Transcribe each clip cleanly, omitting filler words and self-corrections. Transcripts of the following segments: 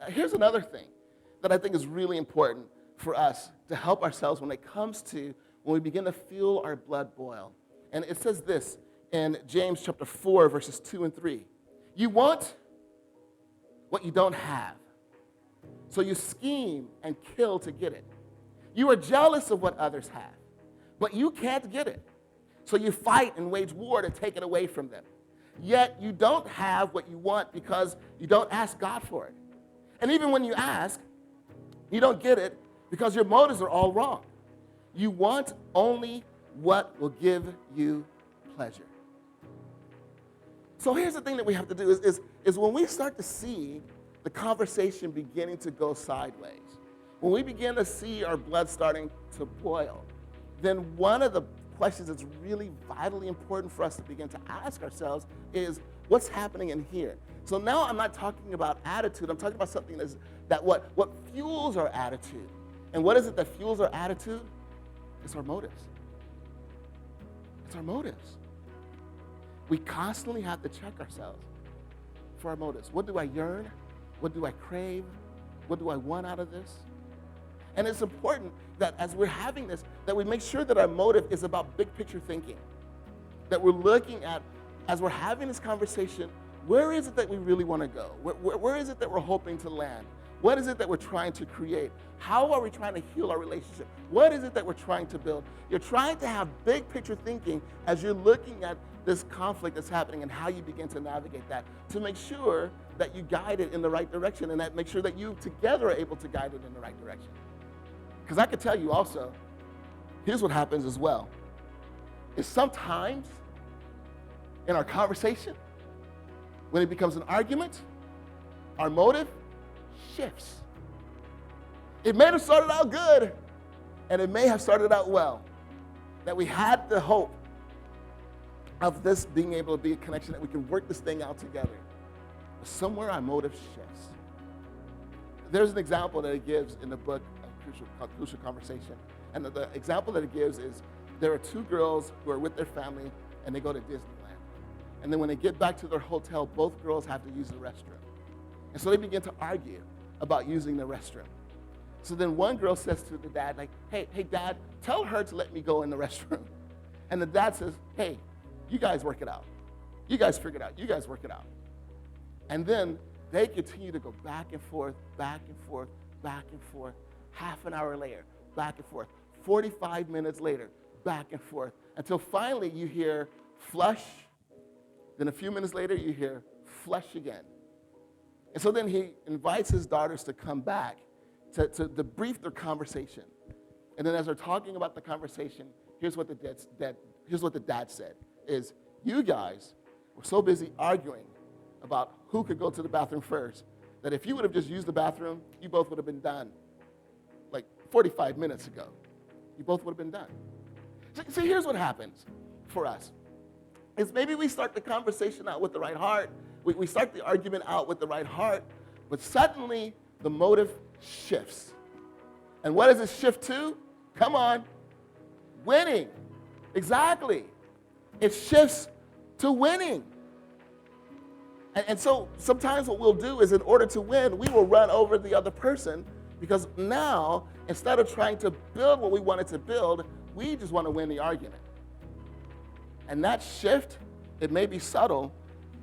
here's another thing that I think is really important for us to help ourselves when it comes to when we begin to feel our blood boil. And it says this in James chapter 4, verses 2 and 3. You want what you don't have, so you scheme and kill to get it. You are jealous of what others have, but you can't get it. So you fight and wage war to take it away from them. Yet you don't have what you want because you don't ask God for it. And even when you ask, you don't get it because your motives are all wrong. You want only what will give you pleasure. So here's the thing that we have to do is when we start to see the conversation beginning to go sideways, when we begin to see our blood starting to boil, then one of the questions that's really vitally important for us to begin to ask ourselves is, what's happening in here? So now I'm not talking about attitude. I'm talking about something that what fuels our attitude. And what is it that fuels our attitude? It's our motives. It's our motives. We constantly have to check ourselves for our motives. What do I yearn? What do I crave? What do I want out of this? And it's important that as we're having this, that we make sure that our motive is about big picture thinking. That we're looking at, as we're having this conversation, where is it that we really want to go? Where is it that we're hoping to land? What is it that we're trying to create? How are we trying to heal our relationship? What is it that we're trying to build? You're trying to have big picture thinking as you're looking at this conflict that's happening and how you begin to navigate that to make sure that you guide it in the right direction and that make sure that you together are able to guide it in the right direction. Because I could tell you also, here's what happens as well, is sometimes in our conversation, when it becomes an argument, our motive shifts. It may have started out good, and it may have started out well, that we had the hope of this being able to be a connection, that we can work this thing out together. But somewhere our motive shifts. There's an example that it gives in the book called Crucial Conversation. And the example that it gives is there are two girls who are with their family, and they go to Disneyland. And then when they get back to their hotel, both girls have to use the restroom. And so they begin to argue about using the restroom. So then one girl says to the dad, like, hey, Dad, tell her to let me go in the restroom. And the dad says, hey, you guys work it out. You guys figure it out. You guys work it out. And then they continue to go back and forth, back and forth, back and forth. Half an hour later, back and forth. 45 minutes later, back and forth. Until finally you hear flush. Then a few minutes later, you hear flush again. And so then he invites his daughters to come back to debrief their conversation. And then as they're talking about the conversation, here's what the dad said, is you guys were so busy arguing about who could go to the bathroom first that if you would have just used the bathroom, you both would have been done like 45 minutes ago. You both would have been done. See, here's what happens for us. Is maybe we start the conversation out with the right heart. We start the argument out with the right heart, but suddenly the motive shifts. And what does it shift to? Come on. Winning. Exactly. It shifts to winning. And so sometimes what we'll do is in order to win, we will run over the other person because now, instead of trying to build what we wanted to build, we just want to win the argument. And that shift, it may be subtle,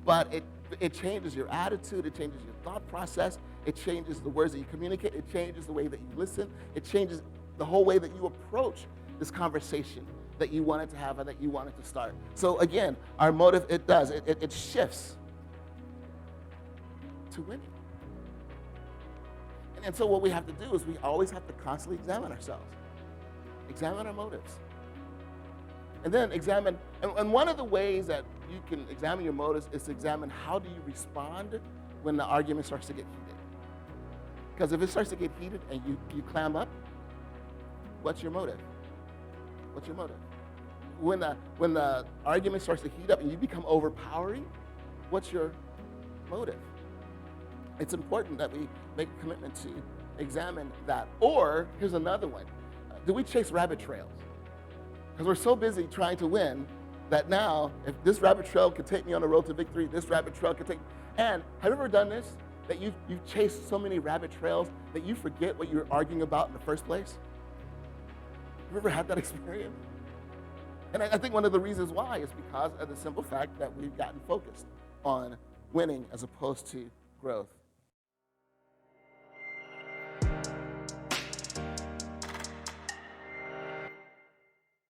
but it changes your attitude, it changes your thought process, it changes the words that you communicate, it changes the way that you listen, it changes the whole way that you approach this conversation that you wanted to have and that you wanted to start. So again, our motive, it shifts to winning. And so what we have to do is we always have to constantly examine ourselves, examine our motives. And then examine, and one of the ways that you can examine your motives is to examine how do you respond when the argument starts to get heated. Because if it starts to get heated and you clam up, what's your motive? What's your motive? When the argument starts to heat up and you become overpowering, what's your motive? It's important that we make a commitment to examine that. Or, here's another one. Do we chase rabbit trails? Because we're so busy trying to win that now, if this rabbit trail could take me on the road to victory, this rabbit trail could take. And have you ever done this? that you've chased so many rabbit trails that you forget what you were arguing about in the first place? You ever had that experience? And I think one of the reasons why is because of the simple fact that we've gotten focused on winning as opposed to growth.